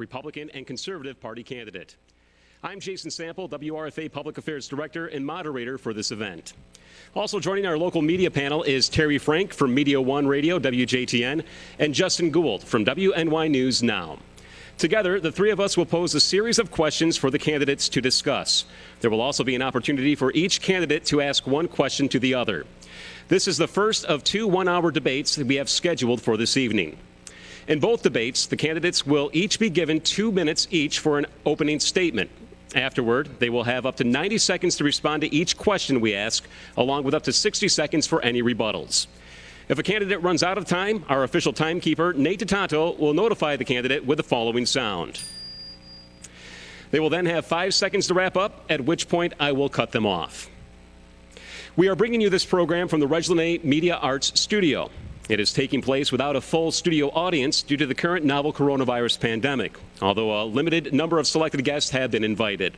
Republican and Conservative Party candidate. I'm Jason Sample, WRFA Public Affairs Director and moderator for this event. Also joining our local media panel is Terry Frank from Media One Radio, WJTN, and Justin Gould from WNY News Now. Together, the three of us will pose a series of questions for the candidates to discuss. There will also be an opportunity for each candidate to ask one question to the other. This is the first of two one-hour debates that we have scheduled for this evening. In both debates, the candidates will each be given 2 minutes each for an opening statement. Afterward, they will have up to 90 seconds to respond to each question we ask, along with up to 60 seconds for any rebuttals. If a candidate runs out of time, our official timekeeper, Nate Tatanto, will notify the candidate with the following sound. They will then have 5 seconds to wrap up, at which point I will cut them off. We are bringing you this program from the Regina Media Arts Studio. It is taking place without a full studio audience due to the current novel coronavirus pandemic, although a limited number of selected guests have been invited.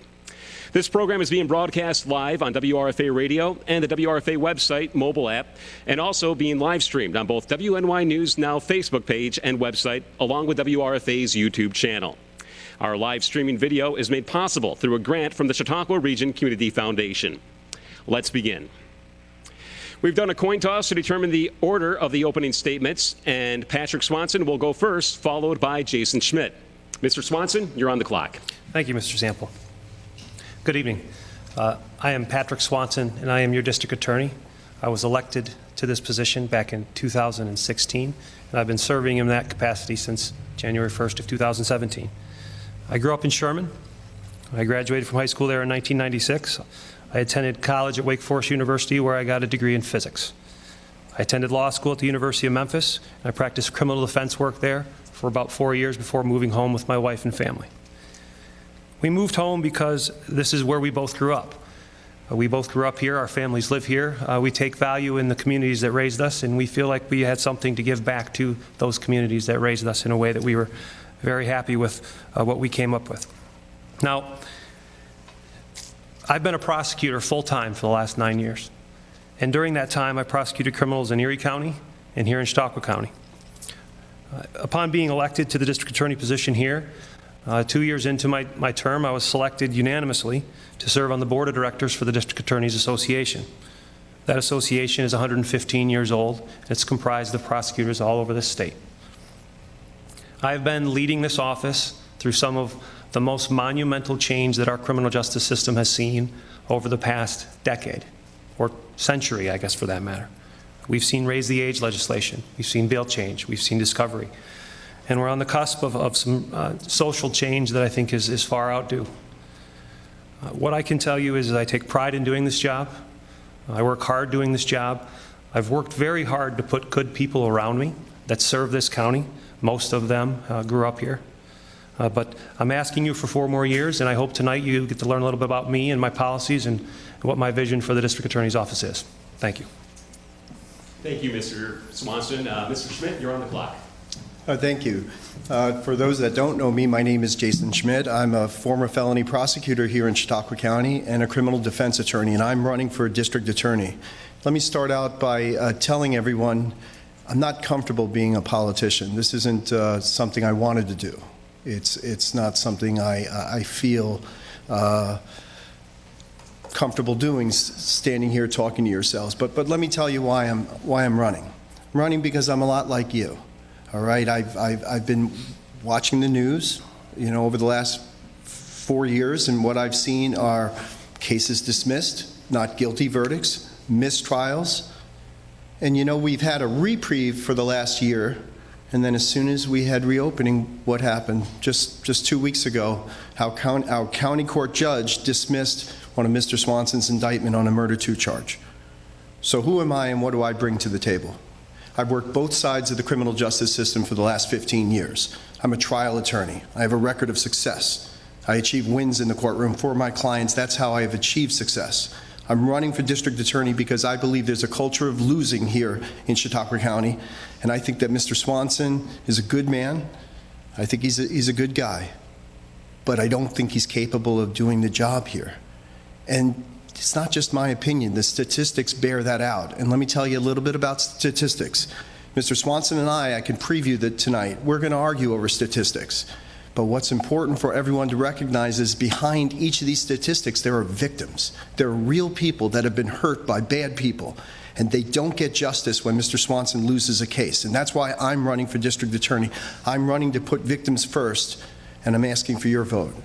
This program is being broadcast live on WRFA Radio and the WRFA website, mobile app, and also being live streamed on both WNY News Now Facebook page and website, along with WRFA's YouTube channel. Our live streaming video is made possible through a grant from the Chautauqua Region Community Foundation. Let's begin. We've done a coin toss to determine the order of the opening statements, and Patrick Swanson will go first, followed by Jason Schmidt. Mr. Swanson, you're on the clock. Thank you, Mr. Sample. Good evening. I am Patrick Swanson, and I am your district attorney. I was elected to this position back in 2016, and I've been serving in that capacity since January 1st of 2017. I grew up in Sherman. I graduated from high school there in 1996. I attended college at Wake Forest University, where I got a degree in physics. I attended law school at the University of Memphis, and I practiced criminal defense work there for about 4 years before moving home with my wife and family. We moved home because this is where we both grew up. We both grew up here. Our families live here. We take value in the communities that raised us, and we feel like we had something to give back to those communities that raised us in a way that we were very happy with what we came up with. Now, I've been a prosecutor full-time for the last 9 years. And during that time, I prosecuted criminals in Erie County and here in Chautauqua County. Upon being elected to the district attorney position here, 2 years into my term, I was selected unanimously to serve on the board of directors for the District Attorneys Association. That association is 115 years old, and it's comprised of prosecutors all over the state. I've been leading this office through some of the most monumental change that our criminal justice system has seen over the past decade, or century, I guess, for that matter. We've seen raise the age legislation. We've seen bail change. We've seen discovery. And we're on the cusp of some social change that I think is far outdue. What I can tell you is I take pride in doing this job. I work hard doing this job. I've worked very hard to put good people around me that serve this county. Most of them grew up here. But I'm asking you for 4 more years, and I hope tonight you get to learn a little bit about me and my policies and what my vision for the district attorney's office is. Thank you. Thank you, Mr. Swanson. Mr. Schmidt, you're on the clock. Thank you. For those that don't know me, my name is Jason Schmidt. I'm a former felony prosecutor here in Chautauqua County and a criminal defense attorney, and I'm running for a district attorney. Let me start out by telling everyone I'm not comfortable being a politician. This isn't something I wanted to do. It's not something I feel comfortable doing, standing here talking to yourselves. But let me tell you why I'm running. I'm running because I'm a lot like you. All right, I've been watching the news, over the last 4 years, and what I've seen are cases dismissed, not guilty verdicts, mistrials, and we've had a reprieve for the last year, and then as soon as we had reopening, what happened? Just 2 weeks ago, our county court judge dismissed one of Mr. Swanson's indictment on a murder 2 charge. So who am I and what do I bring to the table? I've worked both sides of the criminal justice system for the last 15 years. I'm a trial attorney. I have a record of success. I achieve wins in the courtroom for my clients. That's how I have achieved success. I'm running for district attorney because I believe there's a culture of losing here in Chautauqua County, and I think that Mr. Swanson is a good man. I think he's a good guy, but I don't think he's capable of doing the job here. And it's not just my opinion. The statistics bear that out. And let me tell you a little bit about statistics. Mr. Swanson and I can preview that tonight. We're going to argue over statistics But what's important for everyone to recognize is behind each of these statistics, there are victims. There are real people that have been hurt by bad people, and they don't get justice when Mr. Swanson loses a case. And that's why I'm running for district attorney. I'm running to put victims first, and I'm asking for your vote.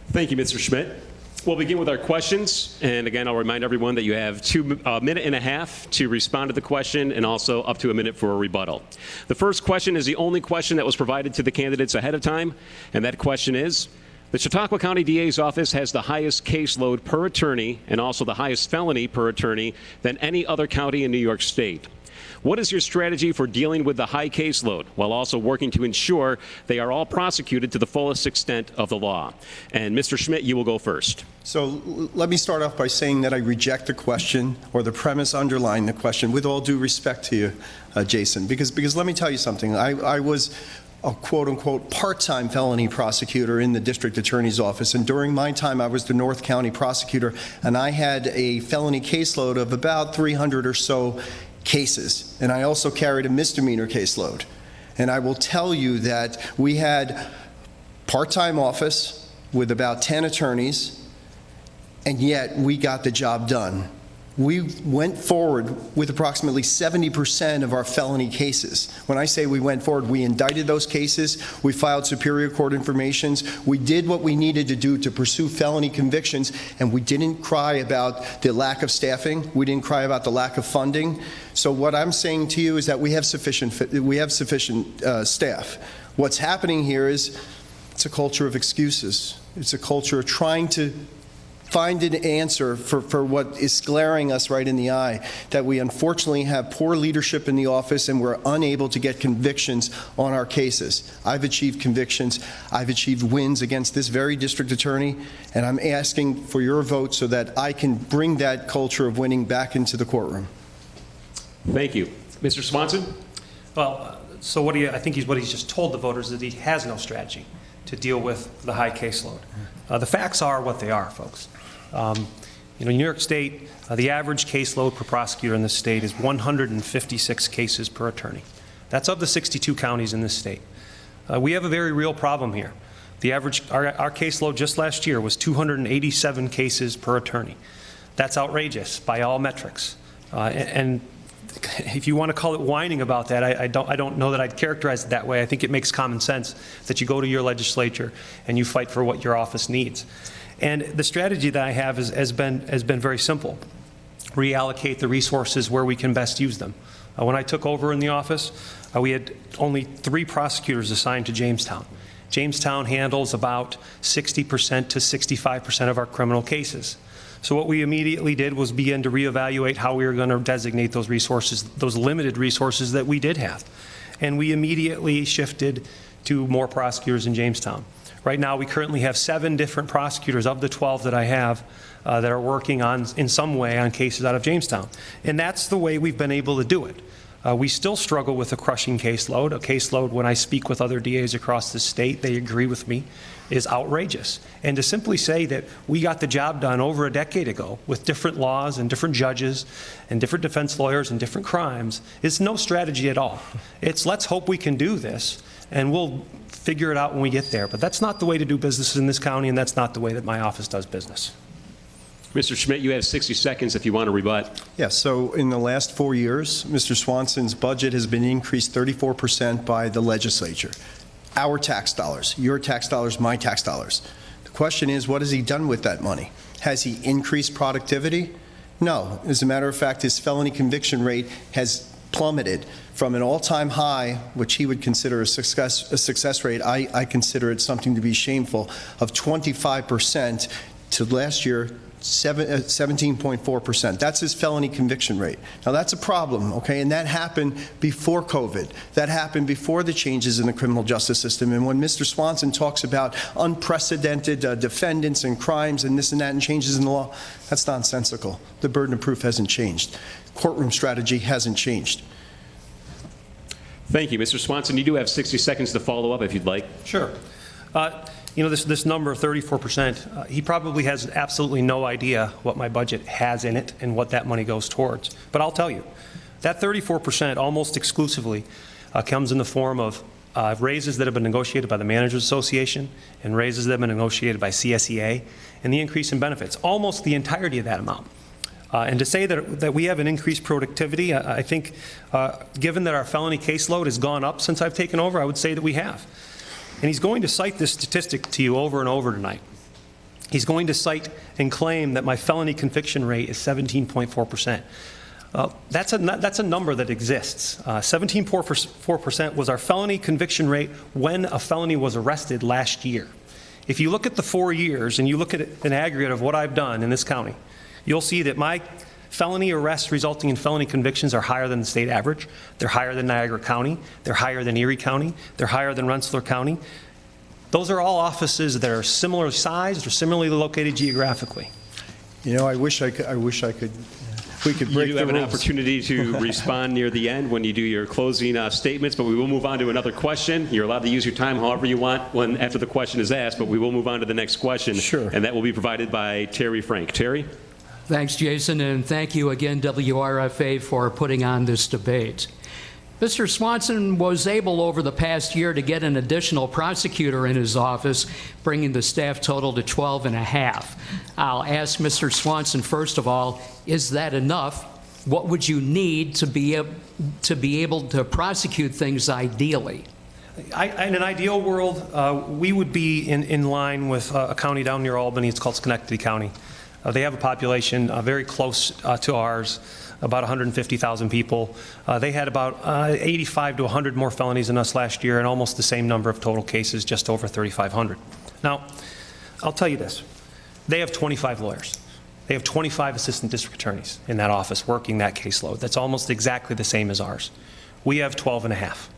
Thank you, Mr. Schmidt. We'll begin with our questions. And again, I'll remind everyone that you have a minute and a half to respond to the question and also up to a minute for a rebuttal. The first question is the only question that was provided to the candidates ahead of time. And that question is, the Chautauqua County DA's office has the highest caseload per attorney and also the highest felony per attorney than any other county in New York State. What is your strategy for dealing with the high caseload while also working to ensure they are all prosecuted to the fullest extent of the law? And Mr. Schmidt, you will go first. So let me start off by saying that I reject the question or the premise underlying the question, with all due respect to you, Jason, because let me tell you something. I was a quote-unquote part-time felony prosecutor in the district attorney's office, and during my time I was the North County prosecutor, and I had a felony caseload of about 300 or so cases, and I also carried a misdemeanor caseload. And I will tell you that we had part-time office with about 10 attorneys, and yet we got the job done. We went forward with approximately 70% of our felony cases. When I say we went forward, we indicted those cases, we filed superior court informations, we did what we needed to do to pursue felony convictions, and we didn't cry about the lack of staffing, we didn't cry about the lack of funding. So what I'm saying to you is that we have sufficient staff. What's happening here is it's a culture of excuses. It's a culture of trying to find an answer for what is glaring us right in the eye, that we unfortunately have poor leadership in the office and we're unable to get convictions on our cases. I've achieved convictions, I've achieved wins against this very district attorney, and I'm asking for your vote so that I can bring that culture of winning back into the courtroom. Thank you. Mr. Swanson? Well, so what I think what he's just told the voters is that he has no strategy to deal with the high caseload. The facts are what they are, folks. In New York State, the average caseload per prosecutor in this state is 156 cases per attorney. That's of the 62 counties in this state. We have a very real problem here. The average, our caseload just last year was 287 cases per attorney. That's outrageous by all metrics. And if you want to call it whining about that, I don't know that I'd characterize it that way. I think it makes common sense that you go to your legislature and you fight for what your office needs. And the strategy that I have has been very simple. Reallocate the resources where we can best use them. When I took over in the office, we had only 3 prosecutors assigned to Jamestown. Jamestown handles about 60% to 65% of our criminal cases. So what we immediately did was begin to reevaluate how we were going to designate those resources, those limited resources that we did have. And we immediately shifted to more prosecutors in Jamestown. Right now, we currently have 7 different prosecutors of the 12 that I have that are working on, in some way, on cases out of Jamestown. And that's the way we've been able to do it. We still struggle with a crushing caseload. A caseload, when I speak with other DAs across the state, they agree with me, is outrageous. And to simply say that we got the job done over a decade ago with different laws and different judges and different defense lawyers and different crimes is no strategy at all. It's let's hope we can do this and we'll figure it out when we get there. But that's not the way to do business in this county, and that's not the way that my office does business. Mr. Schmidt, you have 60 seconds if you want to rebut. Yeah, so in the last 4 years, Mr. Swanson's budget has been increased 34% by the legislature. Our tax dollars, your tax dollars, my tax dollars. The question is, what has he done with that money? Has he increased productivity? No. As a matter of fact, his felony conviction rate has plummeted from an all-time high, which he would consider a success rate. I consider it something to be shameful, of 25% to last year 17.4%. That's his felony conviction rate. Now that's a problem, okay, and that happened before COVID. That happened before the changes in the criminal justice system. And when Mr. Swanson talks about unprecedented defendants and crimes and this and that and changes in the law, that's nonsensical. The burden of proof hasn't changed. Courtroom strategy hasn't changed. Thank you. Mr. Swanson, you do have 60 seconds to follow up if you'd like. Sure. You know, this number of 34%, he probably has absolutely no idea what my budget has in it and what that money goes towards. But I'll tell you, that 34% almost exclusively comes in the form of raises that have been negotiated by the Managers Association and raises that have been negotiated by CSEA, and the increase in benefits, almost the entirety of that amount. And to say that we have an increased productivity, I think, given that our felony caseload has gone up since I've taken over, I would say that we have. And he's going to cite this statistic to you over and over tonight. He's going to cite and claim that my felony conviction rate is 17.4%. That's a number that exists. 17.4% was our felony conviction rate when a felony was arrested last year. If you look at the 4 years and you look at an aggregate of what I've done in this county, you'll see that my felony arrests resulting in felony convictions are higher than the state average. They're higher than Niagara County. They're higher than Erie County. They're higher than Rensselaer County. Those are all offices that are similar sized or similarly located geographically. You know, I wish I could, we could break You the have an rules. opportunity to respond near the end when you do your closing statements, but we will move on to another question. You're allowed to use your time however you want after the question is asked, but we will move on to the next question. Sure. And that will be provided by Terry Frank. Terry? Thanks, Jason, and thank you again, WRFA, for putting on this debate. Mr. Swanson was able over the past year to get an additional prosecutor in his office, bringing the staff total to 12 and a half. I'll ask Mr. Swanson, first of all, is that enough? What would you need to be able to prosecute things ideally? In an ideal world, we would be in line with a county down near Albany. It's called Schenectady County. They have a population very close to ours, about 150,000 people. They had about 85 to 100 more felonies than us last year and almost the same number of total cases, just over 3,500. Now, I'll tell you this. They have 25 lawyers. They have 25 assistant district attorneys in that office working that caseload. That's almost exactly the same as ours. We have 12 and a half.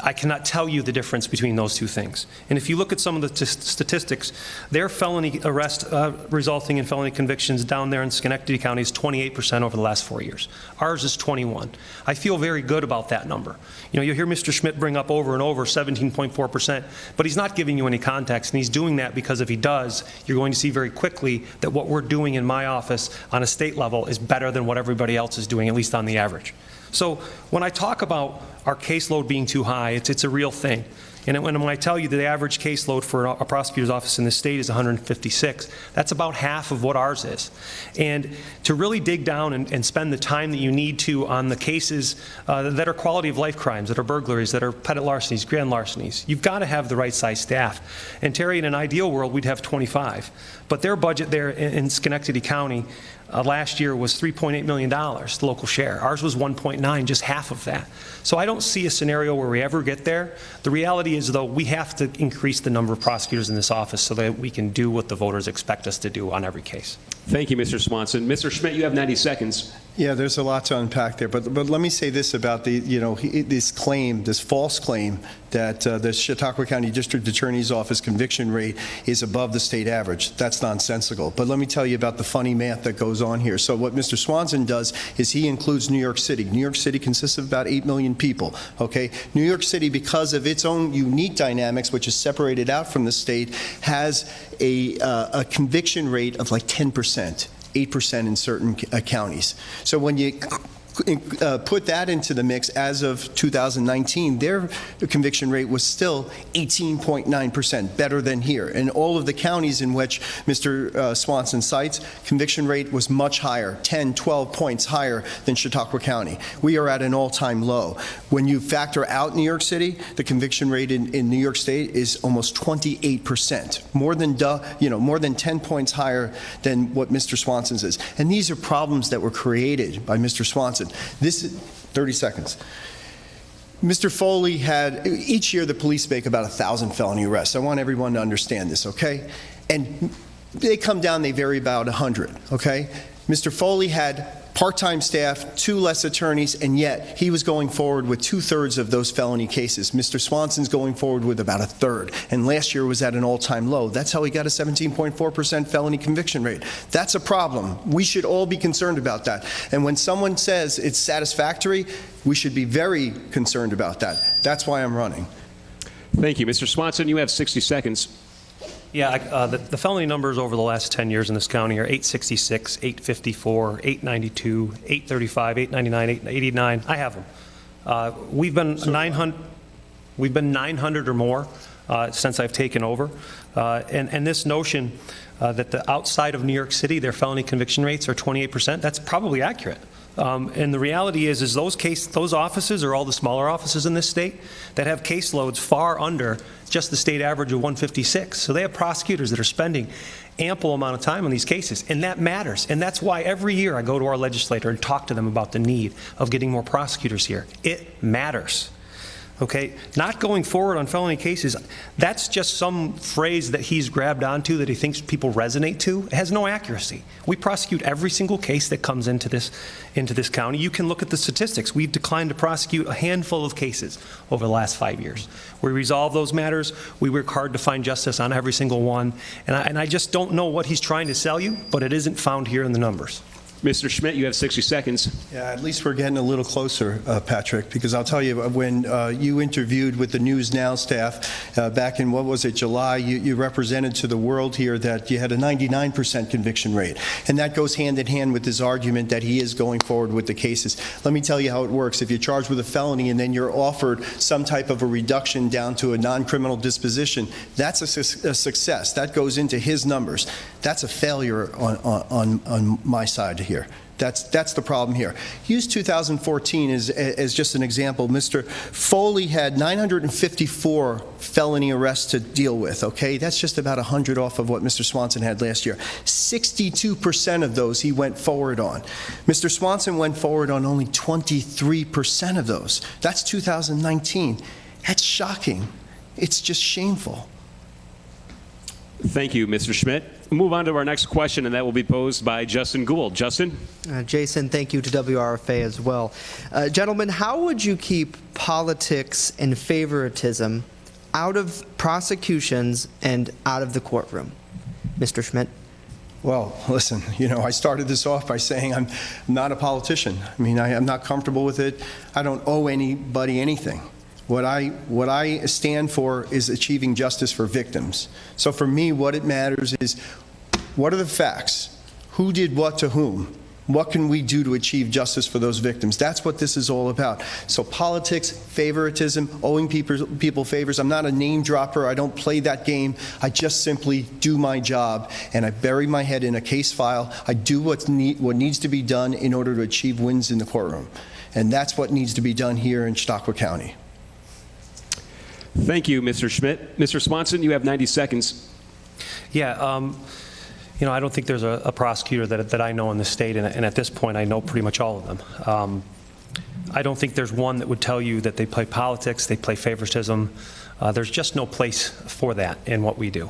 I cannot tell you the difference between those two things. And if you look at some of the statistics, their felony arrest resulting in felony convictions down there in Schenectady County is 28% over the last 4 years. Ours is 21. I feel very good about that number. You know, you hear Mr. Schmidt bring up over and over 17.4%, but he's not giving you any context, and he's doing that because if he does, you're going to see very quickly that what we're doing in my office on a state level is better than what everybody else is doing, at least on the average. So when I talk about our caseload being too high, it's a real thing. And when I tell you that the average caseload for a prosecutor's office in the state is 156, that's about half of what ours is. And to really dig down and spend the time that you need to on the cases that are quality of life crimes, that are burglaries, that are petty larcenies, grand larcenies, you've got to have the right size staff. And Terry, in an ideal world, we'd have 25. But their budget there in Schenectady County last year was $3.8 million, the local share. Ours was 1.9, just half of that. So I don't see a scenario where we ever get there. The reality is, though, we have to increase the number of prosecutors in this office so that we can do what the voters expect us to do on every case. Thank you, Mr. Swanson. Mr. Schmidt, you have 90 seconds. Yeah, there's a lot to unpack there, but let me say this about this claim, this false claim that the Chautauqua County District Attorney's Office conviction rate is above the state average. That's nonsensical. But let me tell you about the funny math that goes on here. So what Mr. Swanson does is he includes New York City. New York City consists of about 8 million people. Okay, New York City, because of its own unique dynamics, which is separated out from the state, has a conviction rate of like 10%. 8% in certain counties. So when you put that into the mix, as of 2019, their conviction rate was still 18.9%, better than here. And all of the counties in which Mr. Swanson cites, conviction rate was much higher, 10, 12 points higher than Chautauqua County. We are at an all-time low. When you factor out New York City, the conviction rate in New York State is almost 28%, more than 10 points higher than what Mr. Swanson's is. And these are problems that were created by Mr. Swanson. This is 30 seconds. Mr. Foley had, each year the police make about 1,000 felony arrests. I want everyone to understand this, okay? And they come down, they vary about 100, okay? Mr. Foley had part-time staff, 2 less attorneys, and yet he was going forward with 2/3 of those felony cases. Mr. Swanson's going forward with about 1/3, and last year was at an all-time low. That's how he got a 17.4% felony conviction rate. That's a problem. We should all be concerned about that. And when someone says it's satisfactory, we should be very concerned about that. That's why I'm running. Thank you. Mr. Swanson, you have 60 seconds. Yeah, the felony numbers over the last 10 years in this county are 866, 854, 892, 835, 899, 889. I have them. We've been 900. We've been 900 or more since I've taken over. And this notion that the outside of New York City, their felony conviction rates are 28%, that's probably accurate. And the reality is those offices are all the smaller offices in this state that have caseloads far under just the state average of 156. So they have prosecutors that are spending ample amount of time on these cases, and that matters. And that's why every year I go to our legislator and talk to them about the need of getting more prosecutors here. It matters. Okay, not going forward on felony cases, that's just some phrase that he's grabbed onto that he thinks people resonate to. It has no accuracy. We prosecute every single case that comes into this county. You can look at the statistics. We've declined to prosecute a handful of cases over the last 5 years. We resolve those matters. We work hard to find justice on every single one. And I just don't know what he's trying to sell you, but it isn't found here in the numbers. Mr. Schmidt, you have 60 seconds. Yeah, at least we're getting a little closer, Patrick, because I'll tell you, when you interviewed with the News Now staff back in, what was it, July, you represented to the world here that you had a 99% conviction rate. And that goes hand in hand with his argument that he is going forward with the cases. Let me tell you how it works. If you're charged with a felony and then you're offered some type of a reduction down to a non-criminal disposition, that's a success. That goes into his numbers. That's a failure on my side here. That's the problem here. Use 2014 as just an example. Mr. Foley had 954 felony arrests to deal with, okay? That's just about 100 off of what Mr. Swanson had last year. 62% of those he went forward on. Mr. Swanson went forward on only 23% of those. That's 2019. That's shocking. It's just shameful. Thank you, Mr. Schmidt. We'll move on to our next question, and that will be posed by Justin Gould. Justin? Jason, thank you to WRFA as well. Gentlemen, how would you keep politics and favoritism out of prosecutions and out of the courtroom? Mr. Schmidt? Well, listen, I started this off by saying I'm not a politician. I mean, I'm not comfortable with it. I don't owe anybody anything. What I stand for is achieving justice for victims. So for me, what it matters is, what are the facts? Who did what to whom? What can we do to achieve justice for those victims? That's what this is all about. So politics, favoritism, owing people favors. I'm not a name dropper. I don't play that game. I just simply do my job, and I bury my head in a case file. I do what needs to be done in order to achieve wins in the courtroom. And that's what needs to be done here in Chautauqua County. Thank you, Mr. Schmidt. Mr. Swanson, you have 90 seconds. Yeah, I don't think there's a prosecutor that I know in the state, and at this point I know pretty much all of them. I don't think there's one that would tell you that they play politics, they play favoritism. There's just no place for that in what we do.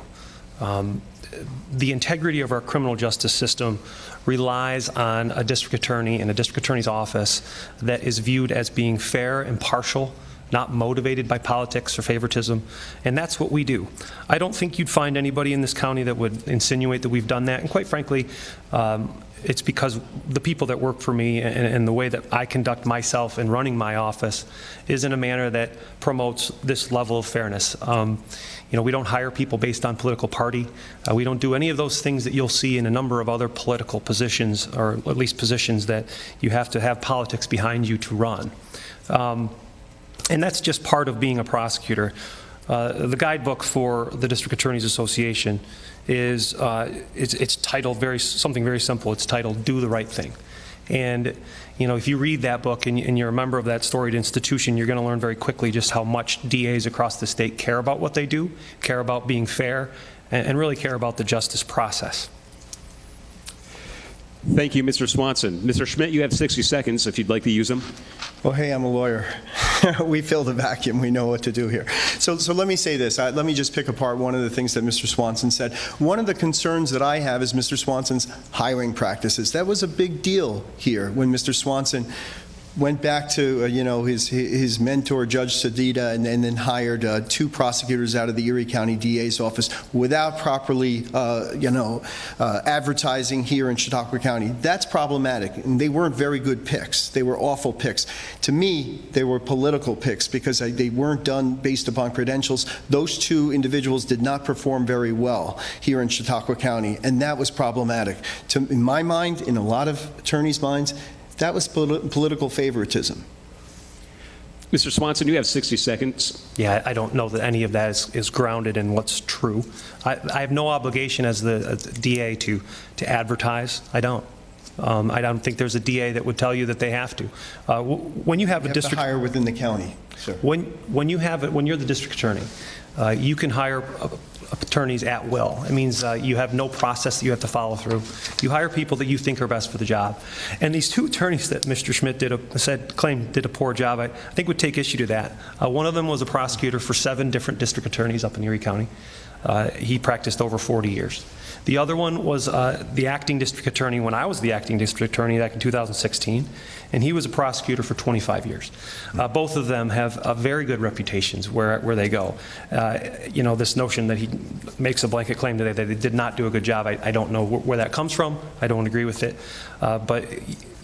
The integrity of our criminal justice system relies on a district attorney and a district attorney's office that is viewed as being fair, impartial, not motivated by politics or favoritism, and that's what we do. I don't think you'd find anybody in this county that would insinuate that we've done that, and quite frankly, it's because the people that work for me and the way that I conduct myself in running my office is in a manner that promotes this level of fairness. We don't hire people based on political party. We don't do any of those things that you'll see in a number of other political positions, or at least positions that you have to have politics behind you to run. And that's just part of being a prosecutor. The guidebook for the District Attorneys Association is it's titled something very simple. It's titled "Do the Right Thing." And if you read that book and you're a member of that storied institution, you're going to learn very quickly just how much DAs across the state care about what they do, care about being fair, and really care about the justice process. Thank you, Mr. Swanson. Mr. Schmidt, you have 60 seconds if you'd like to use them. Well, hey, I'm a lawyer. We fill the vacuum. We know what to do here. So let me say this. Let me just pick apart one of the things that Mr. Swanson said. One of the concerns that I have is Mr. Swanson's hiring practices. That was a big deal here when Mr. Swanson went back to his mentor, Judge Sedita, and then hired 2 prosecutors out of the Erie County DA's office without properly advertising here in Chautauqua County. That's problematic, and they weren't very good picks. They were awful picks. To me, they were political picks because they weren't done based upon credentials. Those 2 individuals did not perform very well here in Chautauqua County, and that was problematic. In my mind, in a lot of attorneys' minds, that was political favoritism. Mr. Swanson, you have 60 seconds. Yeah, I don't know that any of that is grounded in what's true. I have no obligation as the DA to advertise. I don't. I don't think there's a DA that would tell you that they have to. When you have a district, to hire within the county, sir. when you're the district attorney, you can hire attorneys at will. It means you have no process that you have to follow through. You hire people that you think are best for the job. And these two attorneys that Mr. Schmidt claimed did a poor job, I think would take issue to that. One of them was a prosecutor for 7 different district attorneys up in Erie County. He practiced over 40 years. The other one was the acting district attorney when I was the acting district attorney back in 2016, and he was a prosecutor for 25 years. Both of them have very good reputations where they go. This notion that he makes a blanket claim today that they did not do a good job, I don't know where that comes from. I don't agree with it. But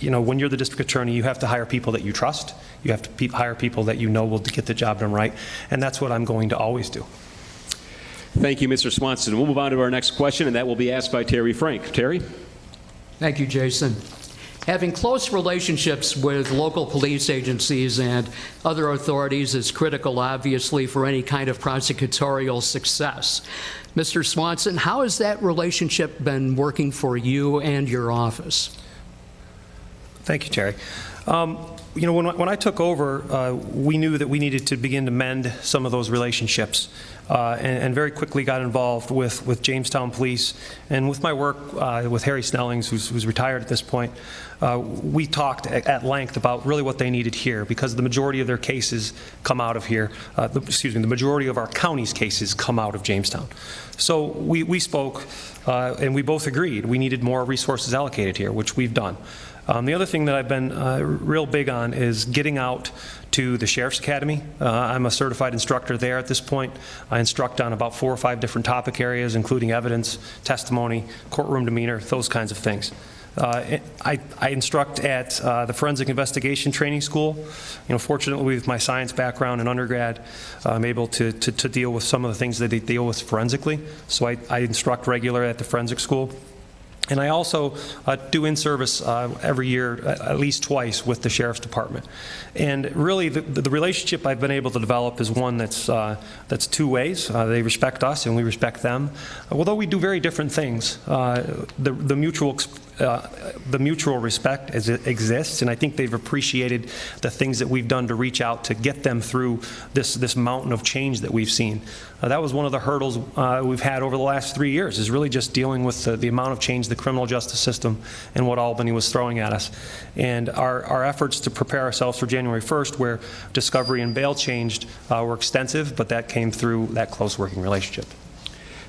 when you're the district attorney, you have to hire people that you trust. You have to hire people that you know will get the job done right, and that's what I'm going to always do. Thank you, Mr. Swanson. We'll move on to our next question, and that will be asked by Terry Frank. Terry? Thank you, Jason. Having close relationships with local police agencies and other authorities is critical, obviously, for any kind of prosecutorial success. Mr. Swanson, how has that relationship been working for you and your office? Thank you, Terry. When I took over, we knew that we needed to begin to mend some of those relationships, and very quickly got involved with Jamestown Police and with my work with Harry Snellings, who's retired at this point. We talked at length about really what they needed here, because the majority of their cases come out of here. The majority of our county's cases come out of Jamestown. So we spoke, and we both agreed we needed more resources allocated here, which we've done. The other thing that I've been real big on is getting out to the Sheriff's Academy. I'm a certified instructor there at this point. I instruct on about 4 or 5 different topic areas, including evidence, testimony, courtroom demeanor, those kinds of things. I instruct at the Forensic Investigation Training School. Fortunately, with my science background in undergrad, I'm able to deal with some of the things that they deal with forensically. So I instruct regular at the forensic school. And I also do in-service every year, at least twice, with the Sheriff's Department. And really, the relationship I've been able to develop is one that's 2 ways. They respect us, and we respect them. Although we do very different things, the mutual respect exists, and I think they've appreciated the things that we've done to reach out to get them through this mountain of change that we've seen. That was one of the hurdles we've had over the last 3 years, is really just dealing with the amount of change the criminal justice system and what Albany was throwing at us. And our efforts to prepare ourselves for January 1st, where discovery and bail changed, were extensive, but that came through that close working relationship.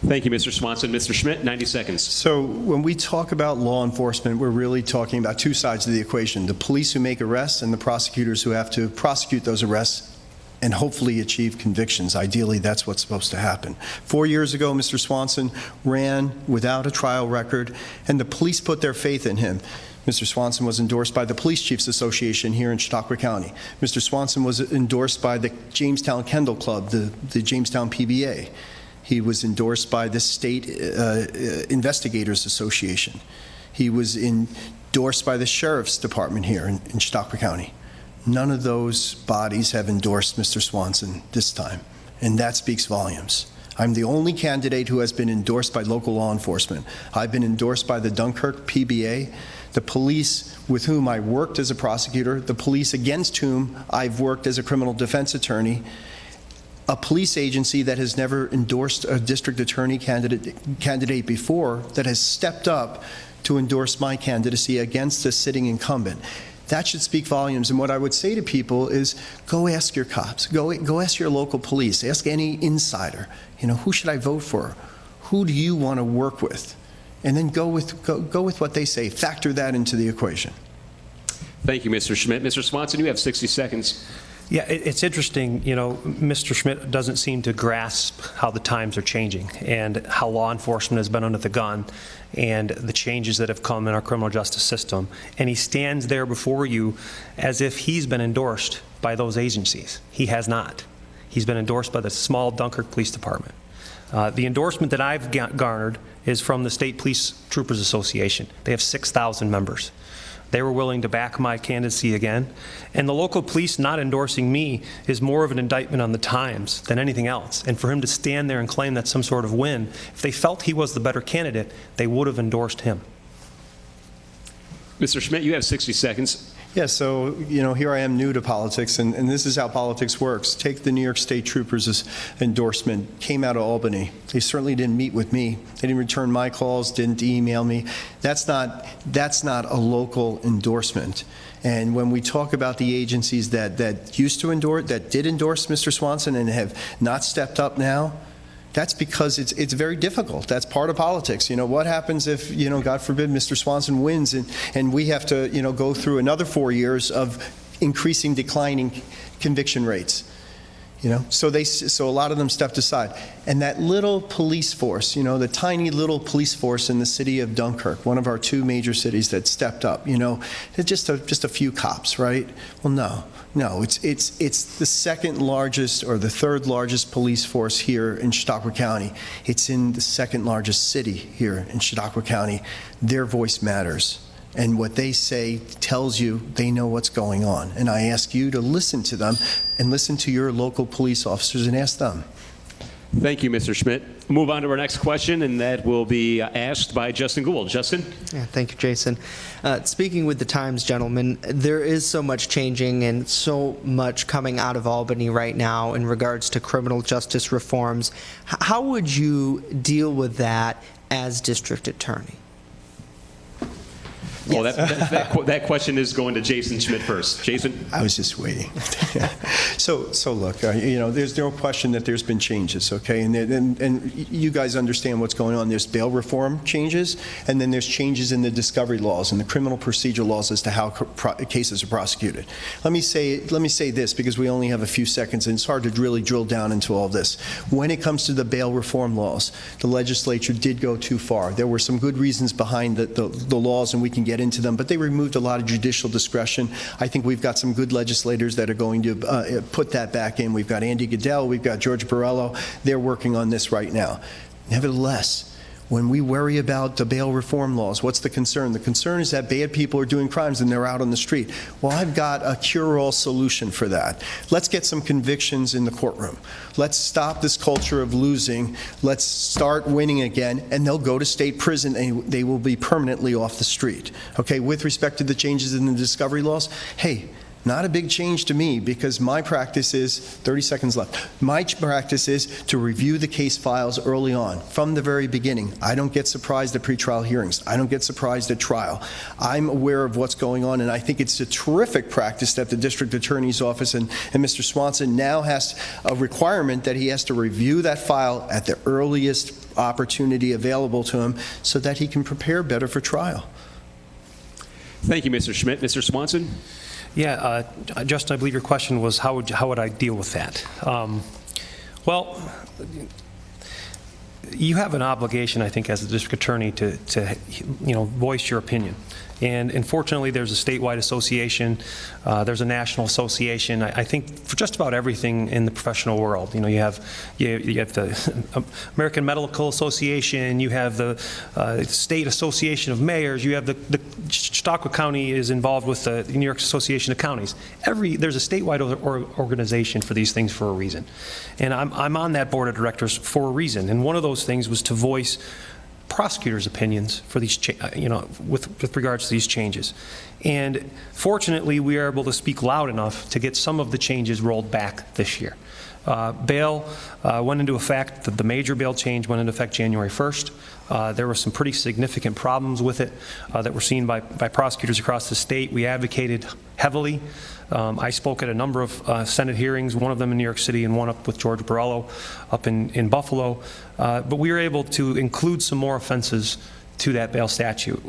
Thank you, Mr. Swanson. Mr. Schmidt, 90 seconds. So when we talk about law enforcement, we're really talking about 2 sides of the equation: the police who make arrests and the prosecutors who have to prosecute those arrests and hopefully achieve convictions. Ideally, that's what's supposed to happen. 4 years ago, Mr. Swanson ran without a trial record, and the police put their faith in him. Mr. Swanson was endorsed by the Police Chiefs Association here in Chautauqua County. Mr. Swanson was endorsed by the Jamestown Kennel Club, the Jamestown PBA. He was endorsed by the State Investigators Association. He was endorsed by the Sheriff's Department here in Chautauqua County. None of those bodies have endorsed Mr. Swanson this time, and that speaks volumes. I'm the only candidate who has been endorsed by local law enforcement. I've been endorsed by the Dunkirk PBA, the police with whom I worked as a prosecutor, the police against whom I've worked as a criminal defense attorney, a police agency that has never endorsed a district attorney candidate before, that has stepped up to endorse my candidacy against a sitting incumbent. That should speak volumes. And what I would say to people is, go ask your cops, go ask your local police, ask any insider, who should I vote for? Who do you want to work with? And then go with what they say. Factor that into the equation. Thank you, Mr. Schmidt. Mr. Swanson, you have 60 seconds. Yeah, it's interesting, Mr. Schmidt doesn't seem to grasp how the times are changing and how law enforcement has been under the gun and the changes that have come in our criminal justice system. And he stands there before you as if he's been endorsed by those agencies. He has not. He's been endorsed by the small Dunkirk Police Department. The endorsement that I've garnered is from the State Police Troopers Association. They have 6,000 members. They were willing to back my candidacy again. And the local police not endorsing me is more of an indictment on the Times than anything else. And for him to stand there and claim that's some sort of win, if they felt he was the better candidate, they would have endorsed him. Mr. Schmidt, you have 60 seconds. Yeah, so, here I am new to politics, and this is how politics works. Take the New York State Troopers' endorsement, came out of Albany. They certainly didn't meet with me. They didn't return my calls, didn't email me. That's not a local endorsement. And when we talk about the agencies that used to endorse, that did endorse Mr. Swanson and have not stepped up now, that's because it's very difficult. That's part of politics. What happens if, God forbid, Mr. Swanson wins and we have to, go through another 4 years of declining conviction rates? So a lot of them stepped aside. And that little police force, the tiny little police force in the city of Dunkirk, one of our 2 major cities that stepped up, it's just a few cops, right? Well, no, it's the second largest or the third largest police force here in Chautauqua County. It's in the second largest city here in Chautauqua County. Their voice matters. And what they say tells you they know what's going on. And I ask you to listen to them and listen to your local police officers and ask them. Thank you, Mr. Schmidt. Move on to our next question, and that will be asked by Justin Gould. Justin? Yeah, thank you, Jason. Speaking with the Times, gentlemen, there is so much changing and so much coming out of Albany right now in regards to criminal justice reforms. How would you deal with that as district attorney? Well, that question is going to Jason Schmidt first. Jason? I was just waiting. So look, there's no question that there's been changes, okay? And you guys understand what's going on. There's bail reform changes, and then there's changes in the discovery laws and the criminal procedure laws as to how cases are prosecuted. Let me say this, because we only have a few seconds, and it's hard to really drill down into all this. When it comes to the bail reform laws, the legislature did go too far. There were some good reasons behind the laws, and we can get into them, but they removed a lot of judicial discretion. I think we've got some good legislators that are going to put that back in. We've got Andy Goodell, we've got George Borrello. They're working on this right now. Nevertheless, when we worry about the bail reform laws, what's the concern? The concern is that bad people are doing crimes and they're out on the street. Well, I've got a cure-all solution for that. Let's get some convictions in the courtroom. Let's stop this culture of losing. Let's start winning again, and they'll go to state prison and they will be permanently off the street. Okay, with respect to the changes in the discovery laws, hey, not a big change to me, because my practice is, 30 seconds left, my practice is to review the case files early on, from the very beginning. I don't get surprised at pretrial hearings. I don't get surprised at trial. I'm aware of what's going on, and I think it's a terrific practice that the district attorney's office and Mr. Swanson now has a requirement that he has to review that file at the earliest opportunity available to him so that he can prepare better for trial. Thank you, Mr. Schmidt. Mr. Swanson? Yeah, Justin, I believe your question was how would I deal with that? Well, you have an obligation, I think, as a district attorney to voice your opinion. And unfortunately, there's a statewide association, there's a national association. I think for just about everything in the professional world, you have the American Medical Association, you have the State Association of Mayors, you have the Chautauqua County is involved with the New York Association of Counties. There's a statewide organization for these things for a reason, and I'm on that board of directors for a reason. And one of those things was to voice prosecutors' opinions for these, with regards to these changes. And fortunately, we are able to speak loud enough to get some of the changes rolled back this year. Bail went into effect, the major bail change went into effect January 1st. There were some pretty significant problems with it that were seen by prosecutors across the state. We advocated heavily. I spoke at a number of Senate hearings, one of them in New York City and one up with George Borrello up in Buffalo. But we were able to include some more offenses to that bail statute.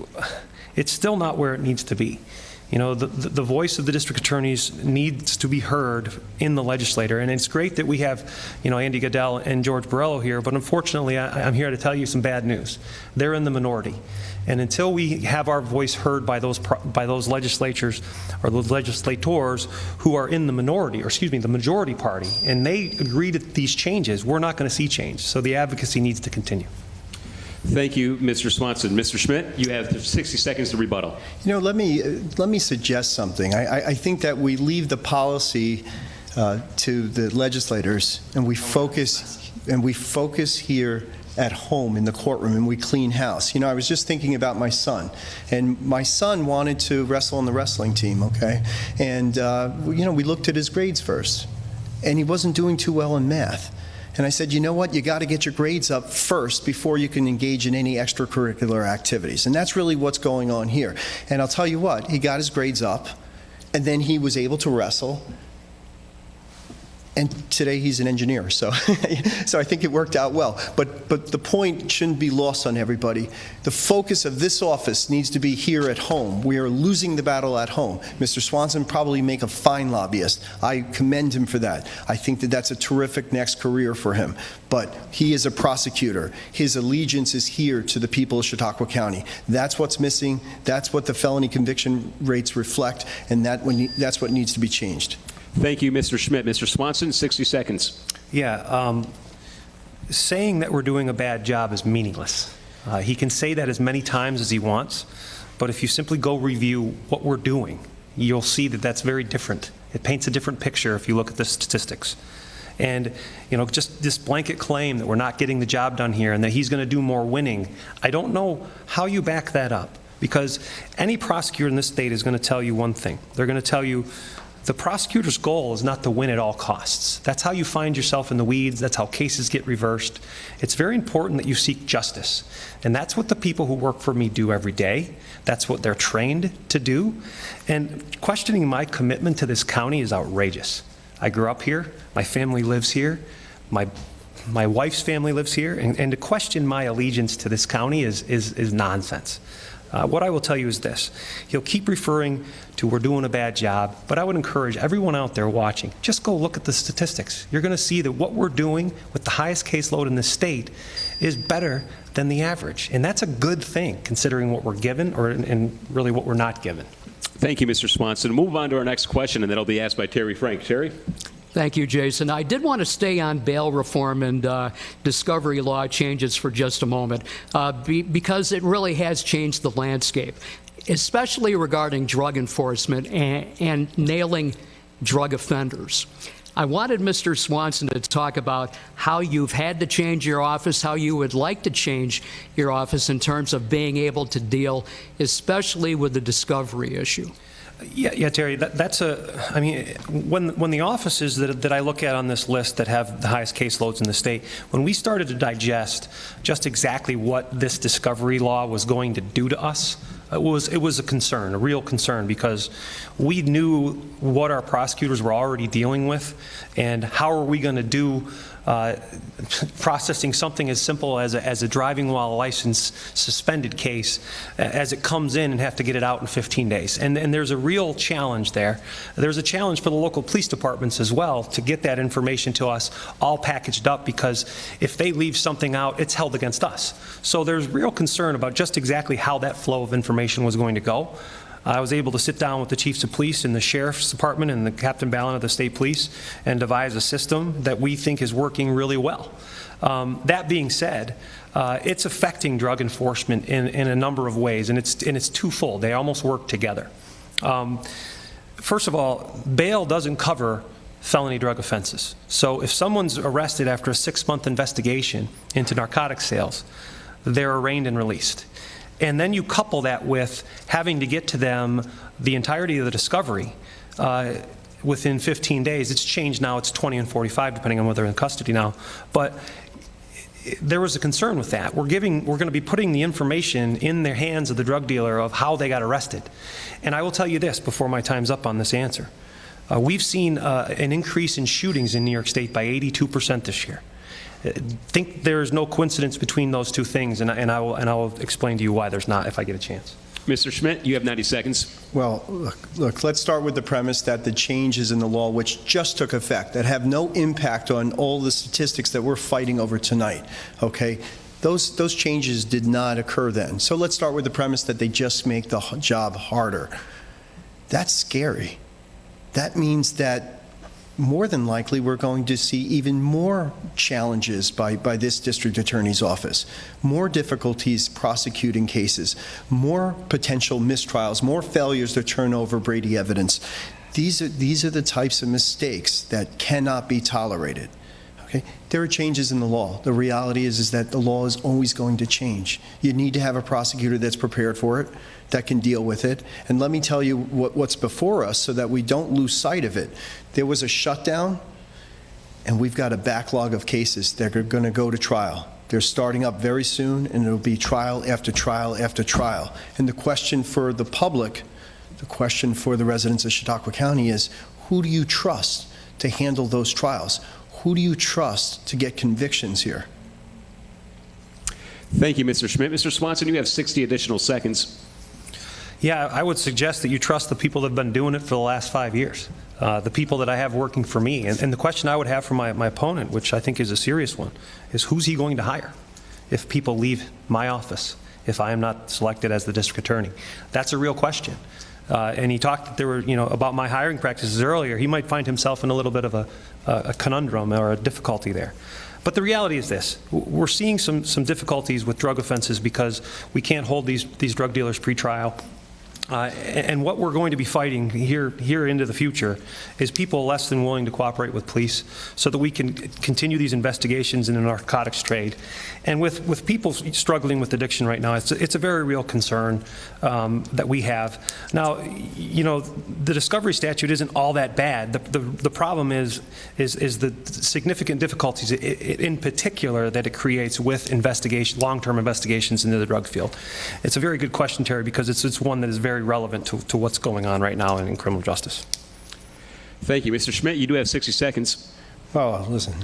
It's still not where it needs to be. The voice of the district attorneys needs to be heard in the legislature, and it's great that we have, Andy Goodell and George Borrello here, but unfortunately, I'm here to tell you some bad news. They're in the minority, and until we have our voice heard by those legislatures or those legislators who are in the minority, or excuse me, the majority party, and they agree to these changes, we're not going to see change. So the advocacy needs to continue. Thank you, Mr. Swanson. Mr. Schmidt, you have 60 seconds to rebuttal. You know, let me suggest something. I think that we leave the policy to the legislators, and we focus here at home in the courtroom, and we clean house. You know, I was just thinking about my son, and my son wanted to wrestle on the wrestling team, okay? And, you know, we looked at his grades first, and he wasn't doing too well in math. And I said, you know what, you got to get your grades up first before you can engage in any extracurricular activities. And that's really what's going on here. And I'll tell you what, he got his grades up, and then he was able to wrestle. And today he's an engineer, so so I think it worked out well. But the point shouldn't be lost on everybody. The focus of this office needs to be here at home. We are losing the battle at home. Mr. Swanson probably make a fine lobbyist. I commend him for that. I think that that's a terrific next career for him. But he is a prosecutor. His allegiance is here to the people of Chautauqua County. That's what's missing. That's what the felony conviction rates reflect, and that's what needs to be changed. Thank you, Mr. Schmidt. Mr. Swanson, 60 seconds. Yeah, saying that we're doing a bad job is meaningless. He can say that as many times as he wants, but if you simply go review what we're doing, you'll see that that's very different. It paints a different picture if you look at the statistics. And, you know, just this blanket claim that we're not getting the job done here and that he's going to do more winning, I don't know how you back that up, because any prosecutor in this state is going to tell you one thing. They're going to tell you the prosecutor's goal is not to win at all costs. That's how you find yourself in the weeds. That's how cases get reversed. It's very important that you seek justice. And that's what the people who work for me do every day. That's what they're trained to do. And questioning my commitment to this county is outrageous. I grew up here. My family lives here. My wife's family lives here. And to question my allegiance to this county is nonsense. What I will tell you is this. He'll keep referring to we're doing a bad job, but I would encourage everyone out there watching, just go look at the statistics. You're going to see that what we're doing with the highest caseload in the state is better than the average. And that's a good thing, considering what we're given and really what we're not given. Thank you, Mr. Swanson. We'll move on to our next question, and that'll be asked by Terry Frank. Terry? Thank you, Jason. I did want to stay on bail reform and discovery law changes for just a moment because it really has changed the landscape, especially regarding drug enforcement and nailing drug offenders. I wanted Mr. Swanson to talk about how you've had to change your office, how you would like to change your office in terms of being able to deal especially with the discovery issue. Yeah, Terry, I mean, when the offices that I look at on this list that have the highest caseloads in the state, when we started to digest just exactly what this discovery law was going to do to us, it was a concern, a real concern, because we knew what our prosecutors were already dealing with, and how are we going to do processing something as simple as a driving while license suspended case as it comes in and have to get it out in 15 days. And there's a real challenge there. There's a challenge for the local police departments as well to get that information to us all packaged up, because if they leave something out, it's held against us. So there's real concern about just exactly how that flow of information was going to go. I was able to sit down with the chiefs of police and the sheriff's department and the Captain Ballin of the state police and devise a system that we think is working really well. That being said, it's affecting drug enforcement in a number of ways, and it's twofold. They almost work together. First of all, bail doesn't cover felony drug offenses. So if someone's arrested after a 6-month investigation into narcotic sales, they're arraigned and released. And then you couple that with having to get to them the entirety of the discovery within 15 days. It's changed now. It's 20 and 45, depending on whether they're in custody now. But there was a concern with that. We're going to be putting the information in the hands of the drug dealer of how they got arrested. And I will tell you this before my time's up on this answer. We've seen an increase in shootings in New York State by 82% this year. I think there's no coincidence between those two things, and I will explain to you why there's not if I get a chance. Mr. Schmidt, you have 90 seconds. Well, look, let's start with the premise that the changes in the law, which just took effect, that have no impact on all the statistics that we're fighting over tonight, okay? Those changes did not occur then. So let's start with the premise that they just make the job harder. That's scary. That means that more than likely we're going to see even more challenges by this district attorney's office, more difficulties prosecuting cases, more potential mistrials, more failures to turn over Brady evidence. These are the types of mistakes that cannot be tolerated. Okay? There are changes in the law. The reality is that the law is always going to change. You need to have a prosecutor that's prepared for it, that can deal with it. And let me tell you what's before us so that we don't lose sight of it. There was a shutdown, and we've got a backlog of cases that are going to go to trial. They're starting up very soon, and it'll be trial after trial after trial. And the question for the public, the question for the residents of Chautauqua County is, who do you trust to handle those trials? Who do you trust to get convictions here? Thank you, Mr. Schmidt. Mr. Swanson, you have 60 additional seconds. Yeah, I would suggest that you trust the people that have been doing it for the last 5 years, the people that I have working for me. And the question I would have for my opponent, which I think is a serious one, is who's he going to hire if people leave my office, if I am not selected as the district attorney? That's a real question. And he talked that there were, about my hiring practices earlier. He might find himself in a little bit of a conundrum or a difficulty there. But the reality is this: we're seeing some difficulties with drug offenses because we can't hold these drug dealers pre-trial. And what we're going to be fighting here into the future is people less than willing to cooperate with police so that we can continue these investigations in the narcotics trade. And with people struggling with addiction right now, it's a very real concern that we have. Now, the discovery statute isn't all that bad. The problem is the significant difficulties in particular that it creates with long-term investigations into the drug field. It's a very good question, Terry, because it's one that is very relevant to what's going on right now in criminal justice. Thank you. Mr. Schmidt, you do have 60 seconds. Oh, listen,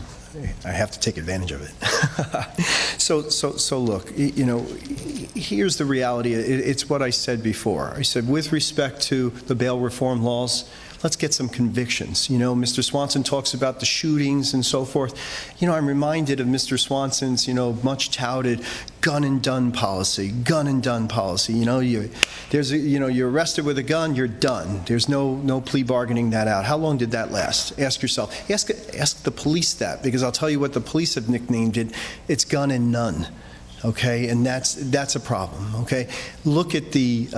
I have to take advantage of it. So look, here's the reality. It's what I said before. I said, with respect to the bail reform laws, let's get some convictions. Mr. Swanson talks about the shootings and so forth. I'm reminded of Mr. Swanson's, much touted gun and done policy. You're arrested with a gun, you're done. There's no plea bargaining that out. How long did that last? Ask yourself. Ask the police that, because I'll tell you what the police have nicknamed it. It's gun and none. Okay, and that's a problem. Okay, look at the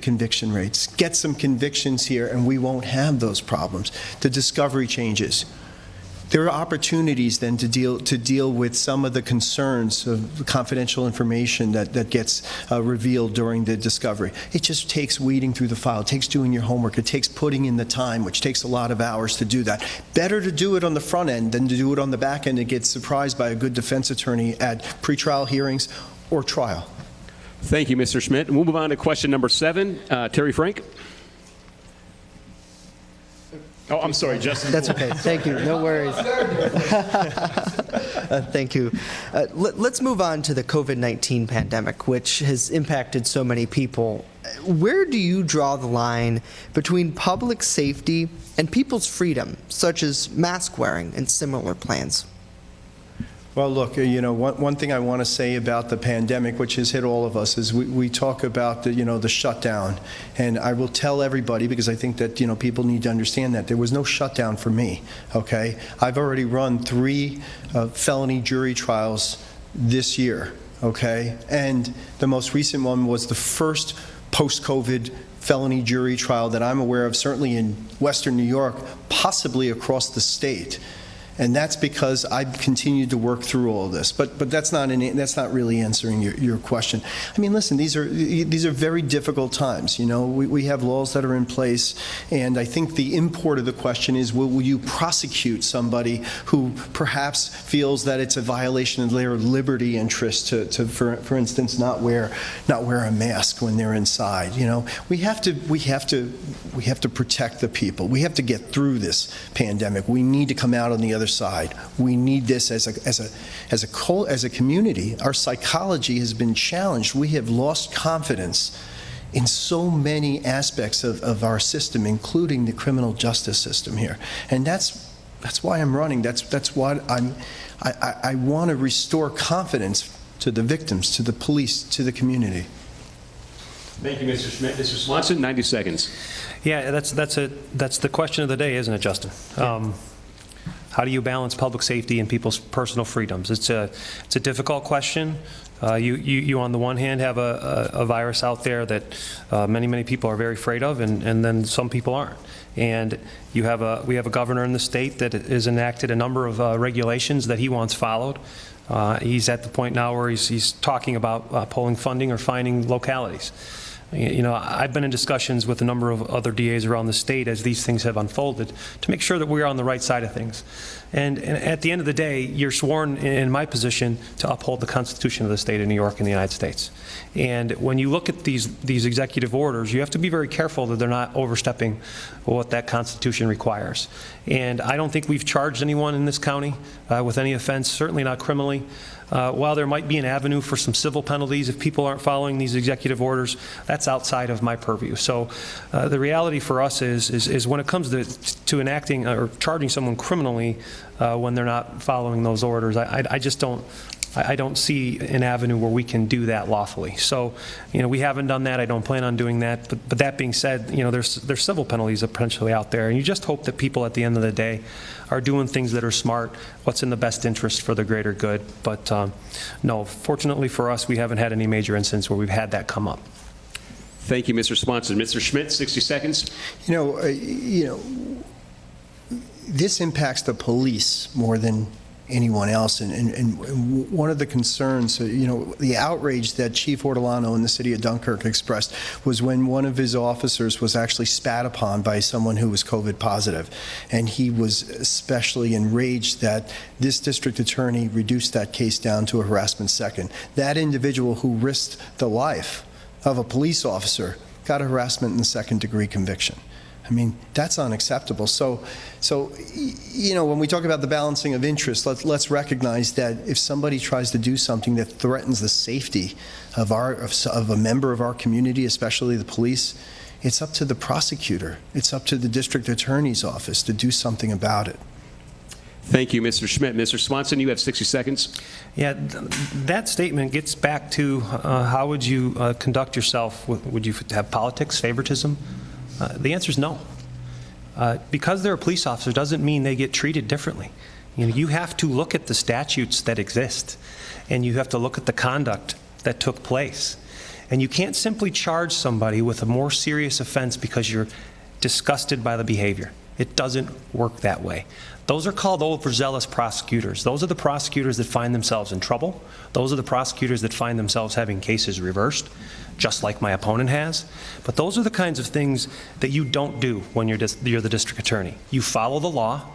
conviction rates. Get some convictions here, and we won't have those problems. The discovery changes. There are opportunities then to deal with some of the concerns of confidential information that gets revealed during the discovery. It just takes weeding through the file. It takes doing your homework. It takes putting in the time, which takes a lot of hours to do that. Better to do it on the front end than to do it on the back end and get surprised by a good defense attorney at pretrial hearings or trial. Thank you, Mr. Schmidt. We'll move on to question number 7. Terry Frank. Oh, I'm sorry, Justin. That's okay. Thank you. No worries. Thank you. Let's move on to the COVID-19 pandemic, which has impacted so many people. Where do you draw the line between public safety and people's freedom, such as mask wearing and similar plans? Well, look, one thing I want to say about the pandemic, which has hit all of us, is we talk about the shutdown. And I will tell everybody, because I think that, people need to understand that there was no shutdown for me, okay? I've already run 3 felony jury trials this year, okay? And the most recent one was the first post-COVID felony jury trial that I'm aware of, certainly in Western New York, possibly across the state. And that's because I've continued to work through all of this. But that's not really answering your question. I mean, listen, these are very difficult times. We have laws that are in place, and I think the import of the question is, will you prosecute somebody who perhaps feels that it's a violation of their liberty interest to for instance, not wear a mask when they're inside? We have to protect the people. We have to get through this pandemic. We need to come out on the other side. We need this as a community. Our psychology has been challenged. We have lost confidence in so many aspects of our system, including the criminal justice system here. And that's why I'm running. That's why I want to restore confidence to the victims, to the police, to the community. Thank you, Mr. Schmidt. Mr. Swanson, 90 seconds. Yeah, that's the question of the day, isn't it, Justin? How do you balance public safety and people's personal freedoms? It's a difficult question. You on the one hand have a virus out there that many people are very afraid of, and then some people aren't. And we have a governor in the state that has enacted a number of regulations that he wants followed. He's at the point now where he's talking about pulling funding or finding localities. You know, I've been in discussions with a number of other DAs around the state as these things have unfolded to make sure that we're on the right side of things. And at the end of the day, you're sworn in my position to uphold the Constitution of the state of New York and the United States. And when you look at these executive orders, you have to be very careful that they're not overstepping what that Constitution requires. And I don't think we've charged anyone in this county with any offense, certainly not criminally. While there might be an avenue for some civil penalties if people aren't following these executive orders, that's outside of my purview. So the reality for us is when it comes to enacting or charging someone criminally when they're not following those orders, I just don't. I don't see an avenue where we can do that lawfully. So, you know, we haven't done that. I don't plan on doing that. But that being said, you know, there's civil penalties potentially out there, and you just hope that people at the end of the day are doing things that are smart, what's in the best interest for the greater good. But no, fortunately for us, we haven't had any major incidents where we've had that come up. Thank you, Mr. Swanson. Mr. Schmidt, 60 seconds. You know, this impacts the police more than anyone else, and one of the concerns, you know, the outrage that Chief Ortolano in the city of Dunkirk expressed was when one of his officers was actually spat upon by someone who was COVID positive, and he was especially enraged that this district attorney reduced that case down to a harassment second. That individual who risked the life of a police officer got a harassment in the second-degree conviction. I mean, that's unacceptable. So, you know, when we talk about the balancing of interests, let's recognize that if somebody tries to do something that threatens the safety of a member of our community, especially the police, it's up to the prosecutor. It's up to the district attorney's office to do something about it. Thank you, Mr. Schmidt. Mr. Swanson, you have 60 seconds. Yeah, that statement gets back to how would you conduct yourself? Would you have politics, favoritism? The answer is no. Because they're a police officer doesn't mean they get treated differently. You know, you have to look at the statutes that exist, and you have to look at the conduct that took place. And you can't simply charge somebody with a more serious offense because you're disgusted by the behavior. It doesn't work that way. Those are called overzealous prosecutors. Those are the prosecutors that find themselves in trouble. Those are the prosecutors that find themselves having cases reversed, just like my opponent has. But those are the kinds of things that you don't do when you're the district attorney. You follow the law,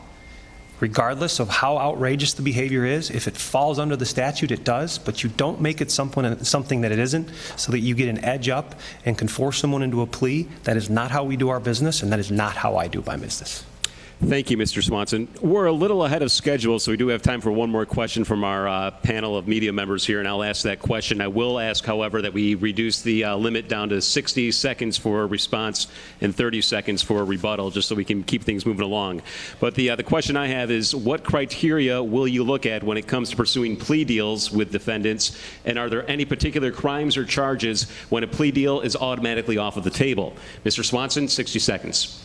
regardless of how outrageous the behavior is. If it falls under the statute, it does, but you don't make it something that it isn't, so that you get an edge up and can force someone into a plea. That is not how we do our business, and that is not how I do my business. Thank you, Mr. Swanson. We're a little ahead of schedule, so we do have time for one more question from our panel of media members here, and I'll ask that question. I will ask, however, that we reduce the limit down to 60 seconds for a response and 30 seconds for a rebuttal, just so we can keep things moving along. But the question I have is, what criteria will you look at when it comes to pursuing plea deals with defendants, and are there any particular crimes or charges when a plea deal is automatically off of the table? Mr. Swanson, 60 seconds.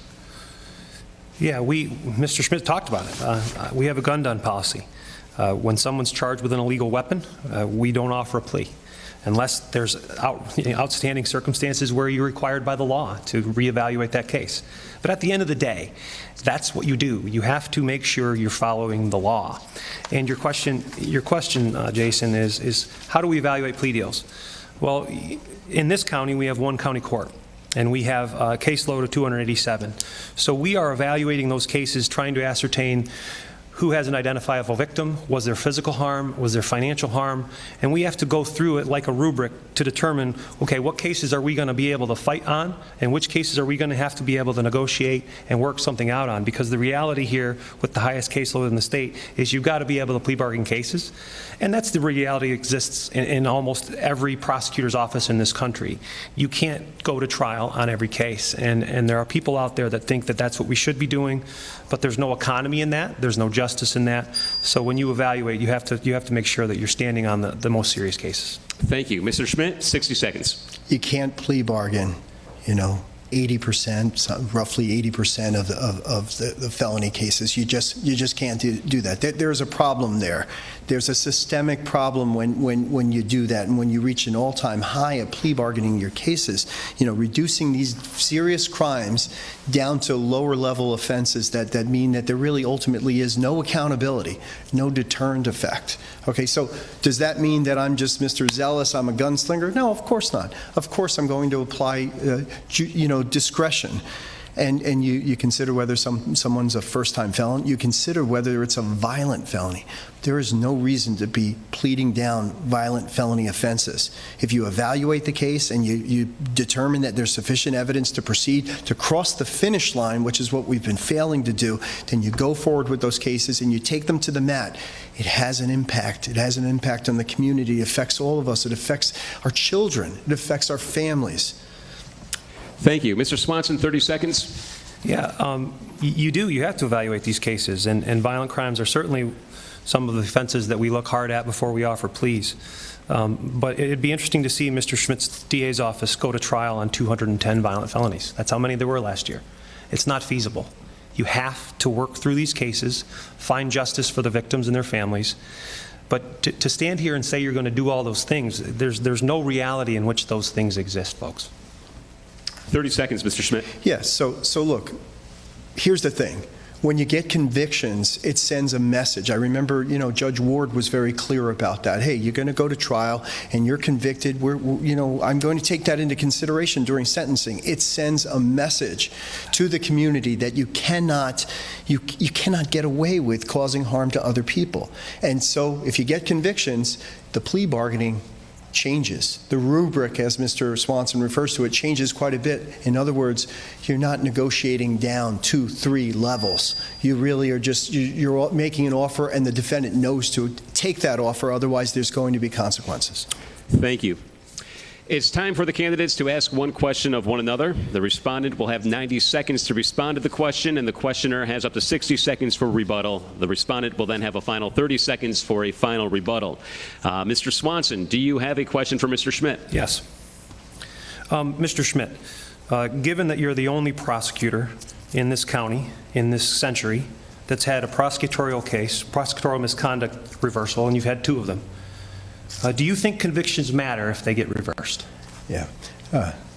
Yeah, Mr. Schmidt talked about it. We have a gun done policy. When someone's charged with an illegal weapon, we don't offer a plea unless there's outstanding circumstances where you're required by the law to reevaluate that case. But at the end of the day, that's what you do. You have to make sure you're following the law. And your question, Jason, is how do we evaluate plea deals? Well, in this county, we have one county court, and we have a caseload of 287. So we are evaluating those cases, trying to ascertain who has an identifiable victim, was there physical harm, was there financial harm, and we have to go through it like a rubric to determine, okay, what cases are we going to be able to fight on, and which cases are we going to have to be able to negotiate and work something out on, because the reality here with the highest caseload in the state is you've got to be able to plea bargain cases, and that's the reality that exists in almost every prosecutor's office in this country. You can't go to trial on every case, and there are people out there that think that that's what we should be doing, but there's no economy in that, there's no justice justice in that. So when you evaluate, you have to make sure that you're standing on the most serious cases. Thank you. Mr. Schmidt, 60 seconds. You can't plea bargain, 80%, roughly 80% of the felony cases. You just can't do that. There's a problem there. There's a systemic problem when you do that, and when you reach an all-time high of plea bargaining your cases, reducing these serious crimes down to lower level offenses that mean that there really ultimately is no accountability, no deterrent effect. Okay, so does that mean that I'm just Mr. Zealous, I'm a gunslinger? No, of course not. Of course I'm going to apply, discretion. And you consider whether someone's a first-time felon. You consider whether it's a violent felony. There is no reason to be pleading down violent felony offenses. If you evaluate the case and you determine that there's sufficient evidence to proceed to cross the finish line, which is what we've been failing to do, then you go forward with those cases and you take them to the mat. It has an impact. It has an impact on the community. It affects all of us. It affects our children. It affects our families. Thank you. Mr. Swanson, 30 seconds. Yeah, you do. You have to evaluate these cases, and violent crimes are certainly some of the offenses that we look hard at before we offer pleas. But it'd be interesting to see Mr. Schmidt's DA's office go to trial on 210 violent felonies. That's how many there were last year. It's not feasible. You have to work through these cases, find justice for the victims and their families. But to stand here and say you're going to do all those things, there's no reality in which those things exist, folks. 30 seconds, Mr. Schmidt. Yes, so look, here's the thing. When you get convictions, it sends a message. I remember, Judge Ward was very clear about that. Hey, you're going to go to trial and you're convicted. I'm going to take that into consideration during sentencing. It sends a message to the community that you cannot get away with causing harm to other people. And so if you get convictions, the plea bargaining changes. The rubric, as Mr. Swanson refers to it, changes quite a bit. In other words, you're not negotiating down 2, 3 levels. You really are you're making an offer, and the defendant knows to take that offer, otherwise there's going to be consequences. Thank you. It's time for the candidates to ask one question of one another. The respondent will have 90 seconds to respond to the question, and the questioner has up to 60 seconds for rebuttal. The respondent will then have a final 30 seconds for a final rebuttal. Mr. Swanson, do you have a question for Mr. Schmidt? Yes. Mr. Schmidt, given that you're the only prosecutor in this county, in this century, that's had a prosecutorial case, prosecutorial misconduct reversal, and you've had 2 of them, do you think convictions matter if they get reversed? Yeah.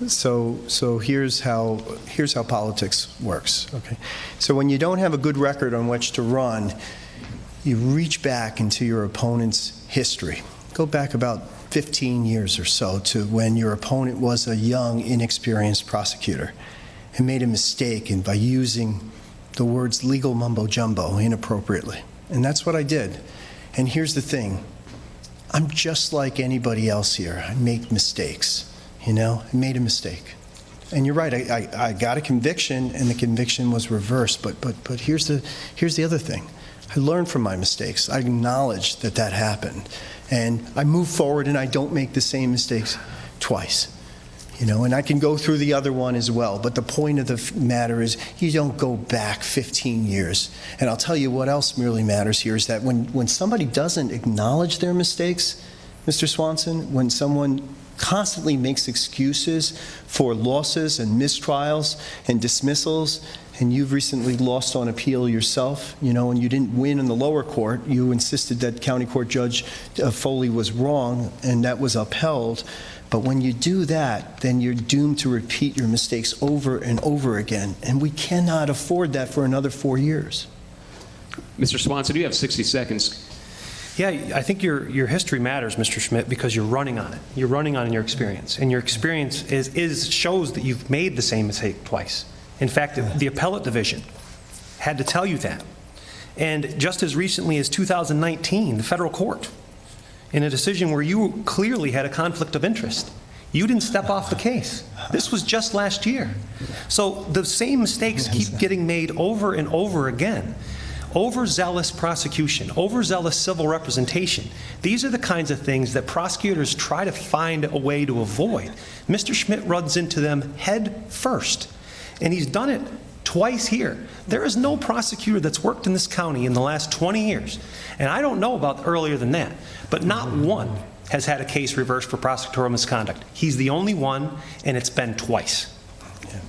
So here's how politics works. Okay. So when you don't have a good record on which to run, you reach back into your opponent's history. Go back about 15 years or so to when your opponent was a young, inexperienced prosecutor and made a mistake by using the words legal mumbo jumbo inappropriately. And that's what I did. And here's the thing. I'm just like anybody else here. I make mistakes, I made a mistake. And you're right, I got a conviction, and the conviction was reversed, but here's the other thing. I learned from my mistakes. I acknowledge that happened. And I move forward, and I don't make the same mistakes twice. And I can go through the other one as well. But the point of the matter is you don't go back 15 years. And I'll tell you what else really matters here is that when somebody doesn't acknowledge their mistakes, Mr. Swanson, when someone constantly makes excuses for losses and mistrials and dismissals, and you've recently lost on appeal yourself, and you didn't win in the lower court, you insisted that County Court Judge Foley was wrong, and that was upheld. But when you do that, then you're doomed to repeat your mistakes over and over again. And we cannot afford that for another 4 years. Mr. Swanson, you have 60 seconds. Yeah, I think your history matters, Mr. Schmidt, because you're running on it. You're running on your experience. And your experience shows that you've made the same mistake twice. In fact, the appellate division had to tell you that. And just as recently as 2019, the federal court, in a decision where you clearly had a conflict of interest, you didn't step off the case. This was just last year. So the same mistakes keep getting made over and over again. Overzealous prosecution, overzealous civil representation. These are the kinds of things that prosecutors try to find a way to avoid. Mr. Schmidt runs into them head first, and he's done it twice here. There is no prosecutor that's worked in this county in the last 20 years, and I don't know about earlier than that, but not one has had a case reversed for prosecutorial misconduct. He's the only one, and it's been twice.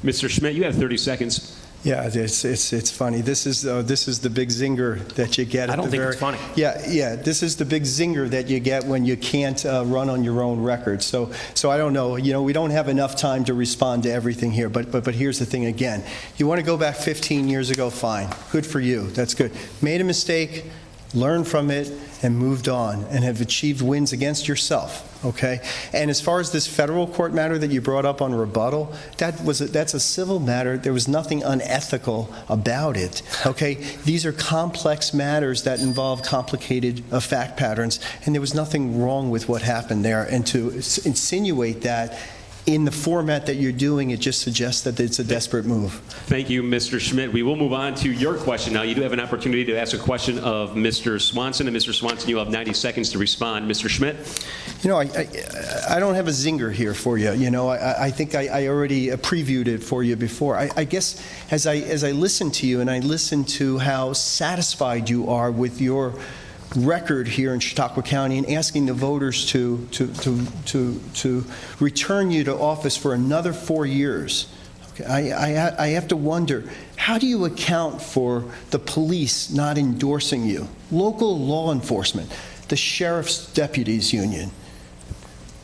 Mr. Schmidt, you have 30 seconds. Yeah, it's funny. This is the big zinger that you get. I don't think it's funny. Yeah. This is the big zinger that you get when you can't run on your own record. So I don't know. We don't have enough time to respond to everything here. But here's the thing again. You want to go back 15 years ago? Fine. Good for you. That's good. Made a mistake, learned from it, and moved on, and have achieved wins against yourself. Okay. And as far as this federal court matter that you brought up on rebuttal, that's a civil matter. There was nothing unethical about it. Okay. These are complex matters that involve complicated fact patterns, and there was nothing wrong with what happened there. And to insinuate that in the format that you're doing, it just suggests that it's a desperate move. Thank you, Mr. Schmidt. We will move on to your question now. You do have an opportunity to ask a question of Mr. Swanson, and Mr. Swanson, you'll have 90 seconds to respond. Mr. Schmidt? I don't have a zinger here for you. I think I already previewed it for you before. I guess as I listen to you and I listen to how satisfied you are with your record here in Chautauqua County and asking the voters to return you to office for another 4 years. Okay, I have to wonder, how do you account for the police not endorsing you? Local law enforcement, the Sheriff's Deputies Union,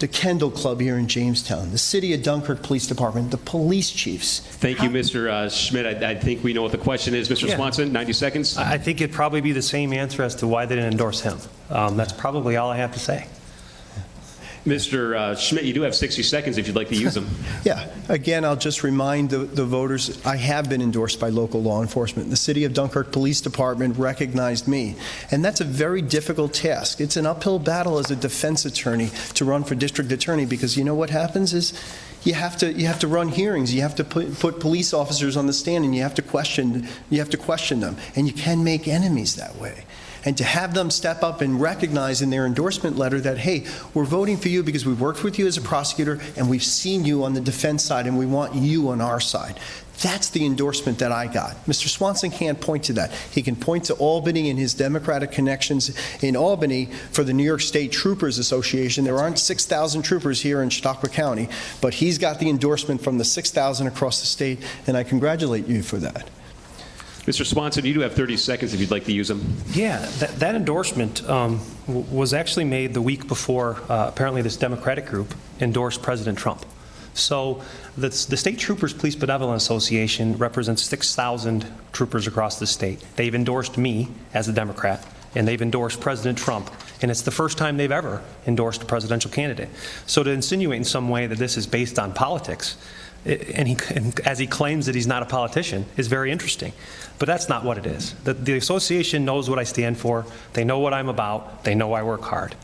the Kendall Club here in Jamestown, the City of Dunkirk Police Department, the police chiefs. Thank you, Mr. Schmidt. I think we know what the question is. Mr. Swanson, 90 seconds. I think it'd probably be the same answer as to why they didn't endorse him. That's probably all I have to say. Mr. Schmidt, you do have 60 seconds if you'd like to use them. Yeah. Again, I'll just remind the voters, I have been endorsed by local law enforcement. The City of Dunkirk Police Department recognized me. And that's a very difficult task. It's an uphill battle as a defense attorney to run for district attorney, because you know what happens is you have to run hearings. You have to put police officers on the stand, and you have to question them. And you can make enemies that way. And to have them step up and recognize in their endorsement letter that, hey, we're voting for you because we've worked with you as a prosecutor and we've seen you on the defense side and we want you on our side. That's the endorsement that I got. Mr. Swanson can't point to that. He can point to Albany and his Democratic connections in Albany for the New York State Troopers Association. There aren't 6,000 troopers here in Chautauqua County, but he's got the endorsement from the 6,000 across the state, and I congratulate you for that. Mr. Swanson, you do have 30 seconds if you'd like to use them. Yeah, that endorsement was actually made the week before apparently this Democratic group endorsed President Trump. So the State Troopers Police Benevolent Association represents 6,000 troopers across the state. They've endorsed me as a Democrat, and they've endorsed President Trump, and it's the first time they've ever endorsed a presidential candidate. So to insinuate in some way that this is based on politics, and as he claims that he's not a politician, is very interesting. But that's not what it is. The association knows what I stand for. They know what I'm about. They know I work hard.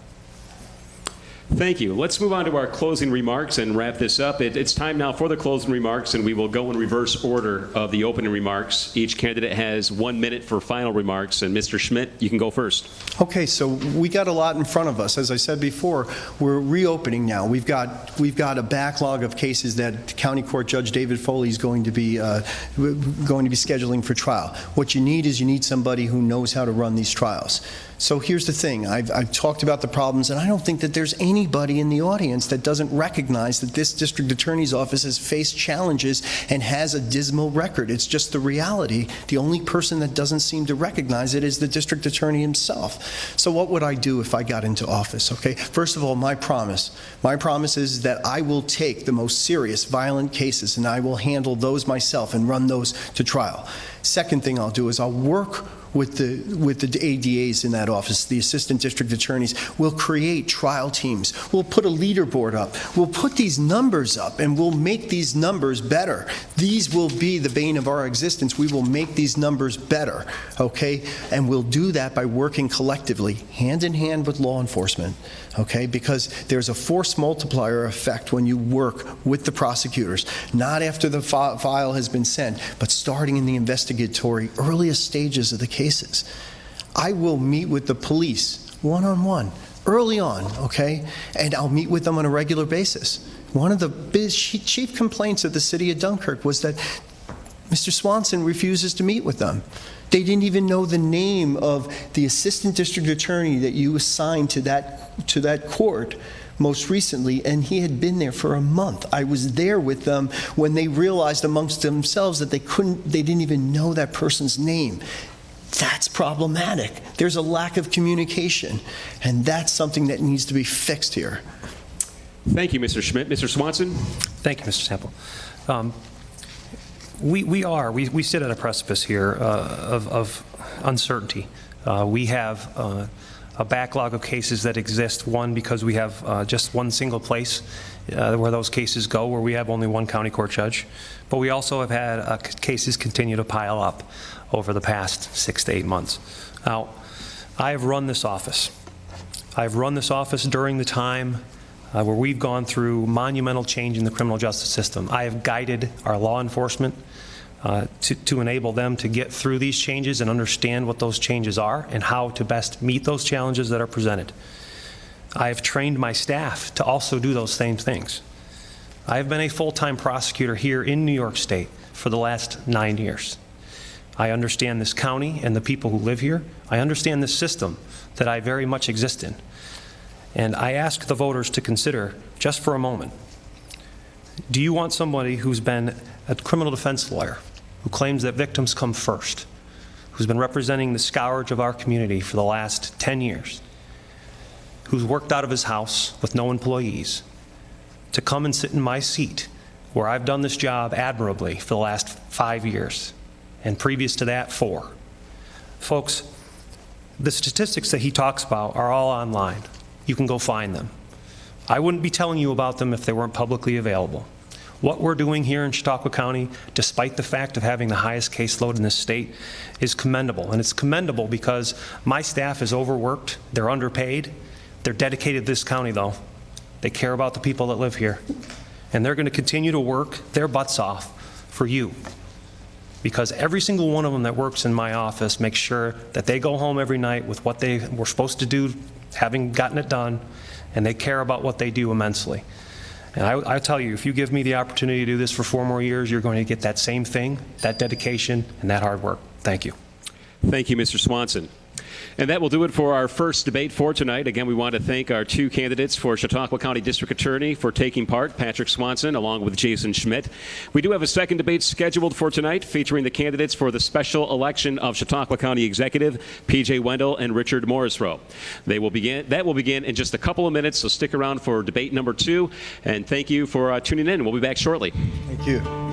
Thank you. Let's move on to our closing remarks and wrap this up. It's time now for the closing remarks, and we will go in reverse order of the opening remarks. Each candidate has 1 minute for final remarks, and Mr. Schmidt, you can go first. Okay, so we got a lot in front of us. As I said before, we're reopening now. We've got a backlog of cases that County Court Judge David Foley is going to be scheduling for trial. What you need somebody who knows how to run these trials. So here's the thing. I've talked about the problems, and I don't think that there's anybody in the audience that doesn't recognize that this district attorney's office has faced challenges and has a dismal record. It's just the reality. The only person that doesn't seem to recognize it is the district attorney himself. So what would I do if I got into office? Okay, first of all, my promise is that I will take the most serious violent cases and I will handle those myself and run those to trial. Second thing I'll do is I'll work with the ADAs in that office, the assistant district attorneys. We'll create trial teams. We'll put a leaderboard up. We'll put these numbers up, and we'll make these numbers better. These will be the bane of our existence. We will make these numbers better, okay? And we'll do that by working collectively, hand in hand with law enforcement, okay? Because there's a force multiplier effect when you work with the prosecutors, not after the file has been sent, but starting in the investigatory earliest stages of the cases. I will meet with the police one-on-one, early on, okay? And I'll meet with them on a regular basis. One of the chief complaints of the city of Dunkirk was that Mr. Swanson refuses to meet with them. They didn't even know the name of the assistant district attorney that you assigned to that court most recently, and he had been there for a month. I was there with them when they realized amongst themselves that they didn't even know that person's name. That's problematic. There's a lack of communication, and that's something that needs to be fixed here. Thank you, Mr. Schmidt. Mr. Swanson? Thank you, Mr. Sample. We sit at a precipice here of uncertainty. We have a backlog of cases that exist, one, because we have just one single place where those cases go, where we have only one county court judge. But we also have had cases continue to pile up over the past 6 to 8 months. Now, I have run this office. I've run this office during the time where we've gone through monumental change in the criminal justice system. I have guided our law enforcement to enable them to get through these changes and understand what those changes are and how to best meet those challenges that are presented. I have trained my staff to also do those same things. I have been a full-time prosecutor here in New York State for the last 9 years. I understand this county and the people who live here. I understand this system that I very much exist in. And I ask the voters to consider, just for a moment, do you want somebody who's been a criminal defense lawyer, who claims that victims come first, who's been representing the scourge of our community for the last 10 years, who's worked out of his house with no employees, to come and sit in my seat where I've done this job admirably for the last 5 years, and previous to that, 4? Folks, the statistics that he talks about are all online. You can go find them. I wouldn't be telling you about them if they weren't publicly available. What we're doing here in Chautauqua County, despite the fact of having the highest caseload in this state, is commendable. And it's commendable because my staff is overworked, they're underpaid, they're dedicated to this county though. They care about the people that live here. And they're going to continue to work their butts off for you. Because every single one of them that works in my office makes sure that they go home every night with what they were supposed to do, having gotten it done, and they care about what they do immensely. And I tell you, if you give me the opportunity to do this for 4 more years, you're going to get that same thing, that dedication, and that hard work. Thank you. Thank you, Mr. Swanson. And that will do it for our first debate for tonight. Again, we want to thank our 2 candidates for Chautauqua County District Attorney for taking part, Patrick Swanson, along with Jason Schmidt. We do have a second debate scheduled for tonight, featuring the candidates for the special election of Chautauqua County Executive, P.J. Wendell and Richard Morrisroe. That will begin in just a couple of minutes, so stick around for debate number 2. And thank you for tuning in. We'll be back shortly. Thank you.